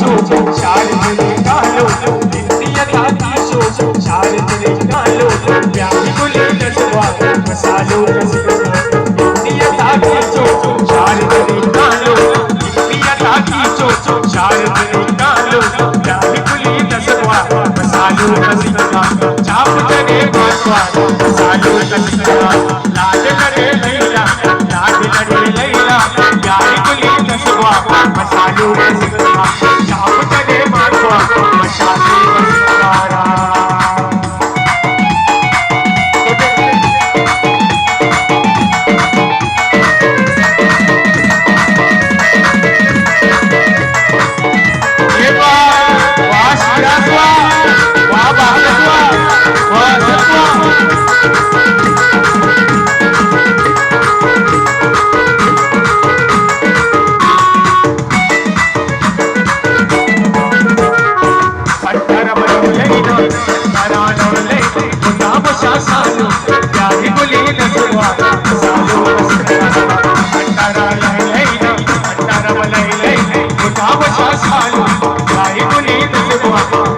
Show शारदे गालो नित्य था शो शारदे गालो प्यारी गुली नसवा मसालो नित्य था शो शारदे गालो नित्य था शो शारदे गालो प्यारी गुली नसवा मसालो नसवा चाप करे मासवा मसालो नसवा लाज करे लैला प्यारी गुली नसवा मसालो नसवा चाप करे मासवा मसालो नसवा Wow.